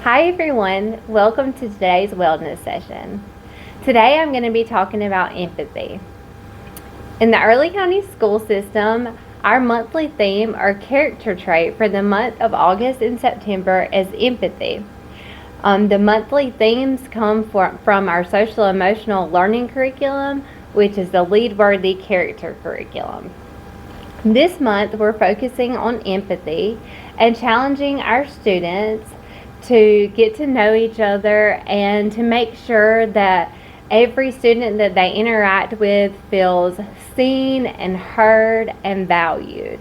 Hi everyone, welcome to today's wellness session. Today I'm going to be talking about empathy. In the Early County school system, our monthly theme or character trait for the month of August and September is empathy. The monthly themes come from our social emotional learning curriculum, which is the lead-worthy character curriculum. This month we're focusing on empathy and challenging our students to get to know each other and to make sure that every student that they interact with feels seen and heard and valued.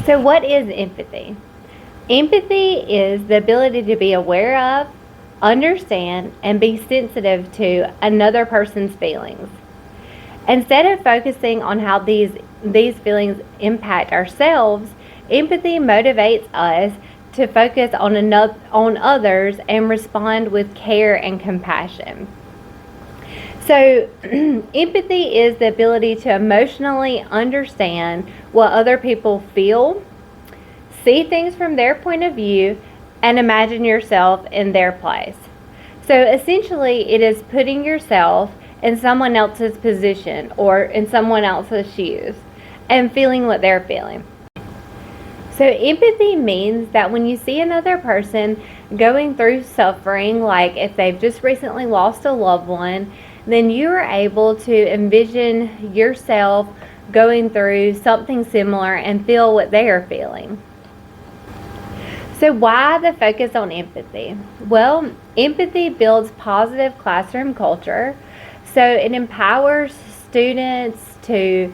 So what is empathy? Empathy is the ability to be aware of, understand, and be sensitive to another person's feelings. Instead of focusing on how these feelings impact ourselves, empathy motivates us to focus on others and respond with care and compassion. So empathy is the ability to emotionally understand what other people feel, see things from their point of view, and imagine yourself in their place. So essentially it is putting yourself in someone else's position or in someone else's shoes and feeling what they're feeling. So empathy means that when you see another person going through suffering, like if they've just recently lost a loved one, then you are able to envision yourself going through something similar and feel what they are feeling. So why the focus on empathy? Well, empathy builds positive classroom culture. So it empowers students to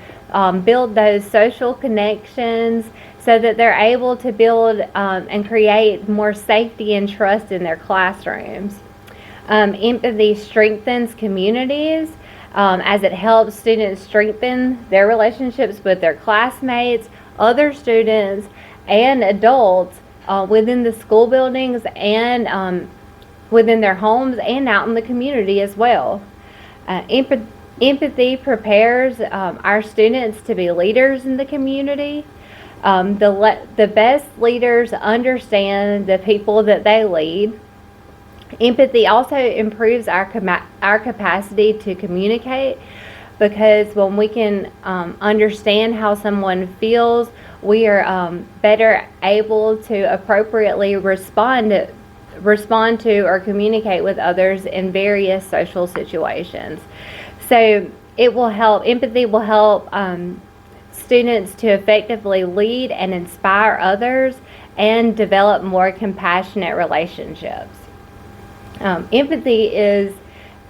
build those social connections so that they're able to build and create more safety and trust in their classrooms. Empathy strengthens communities as it helps students strengthen their relationships with their classmates, other students, and adults within the school buildings and within their homes and out in the community as well. Empathy prepares our students to be leaders in the community. The best leaders understand the people that they lead. Empathy also improves our capacity to communicate, because when we can understand how someone feels, we are better able to appropriately respond to or communicate with others in various social situations. So empathy will help students to effectively lead and inspire others and develop more compassionate relationships. Empathy is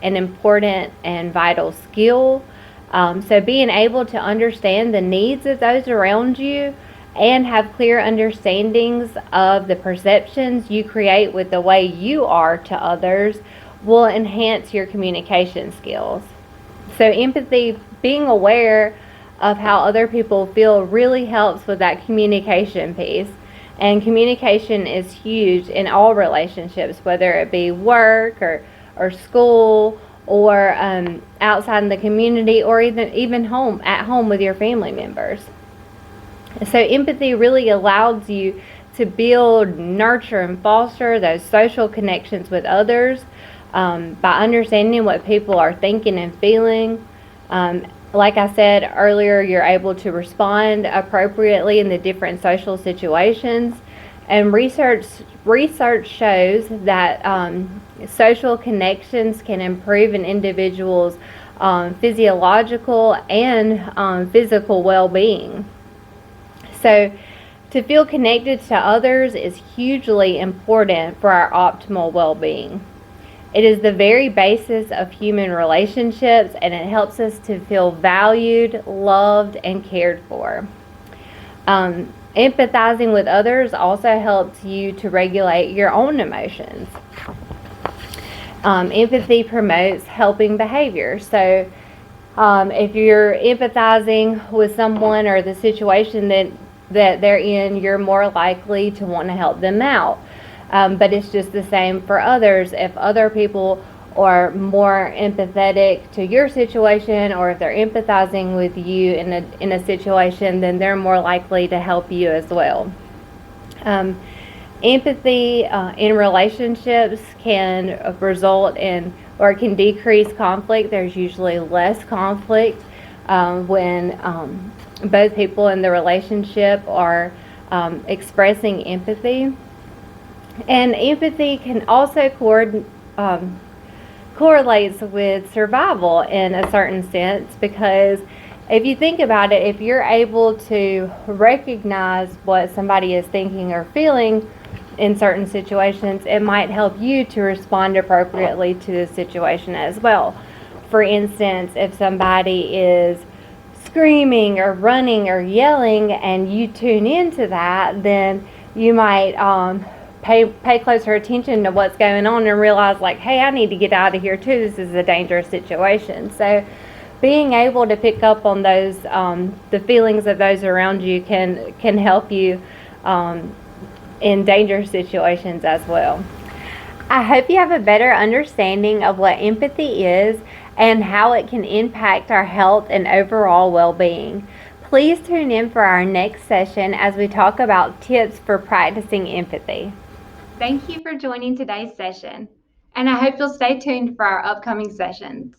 an important and vital skill. So being able to understand the needs of those around you and have clear understandings of the perceptions you create with the way you are to others will enhance your communication skills. So empathy, being aware of how other people feel, really helps with that communication piece. And communication is huge in all relationships, whether it be work or school or outside in the community, or even at home with your family members. So empathy really allows you to build, nurture, and foster those social connections with others by understanding what people are thinking and feeling. Like I said earlier, you're able to respond appropriately in the different social situations. And research shows that social connections can improve an individual's physiological and physical well-being. So to feel connected to others is hugely important for our optimal well-being. It is the very basis of human relationships, and it helps us to feel valued, loved, and cared for. Empathizing with others also helps you to regulate your own emotions. Empathy promotes helping behavior. So if you're empathizing with someone or the situation that they're in, you're more likely to want to help them out. But it's just the same for others. If other people are more empathetic to your situation, or if they're empathizing with you in a situation, then they're more likely to help you as well. Empathy in relationships can result in, or it can decrease conflict. There's usually less conflict when both people in the relationship are expressing empathy. And empathy can also correlates with survival in a certain sense, because if you think about it, if you're able to recognize what somebody is thinking or feeling in certain situations, it might help you to respond appropriately to the situation as well. For instance, if somebody is screaming or running or yelling and you tune into that, then you might pay closer attention to what's going on and realize, like, hey, I need to get out of here too. This is a dangerous situation. So being able to pick up on those, the feelings of those around you can help you in dangerous situations as well. I hope you have a better understanding of what empathy is and how it can impact our health and overall well-being. Please tune in for our next session as we talk about tips for practicing empathy. Thank you for joining today's session, and I hope you'll stay tuned for our upcoming sessions.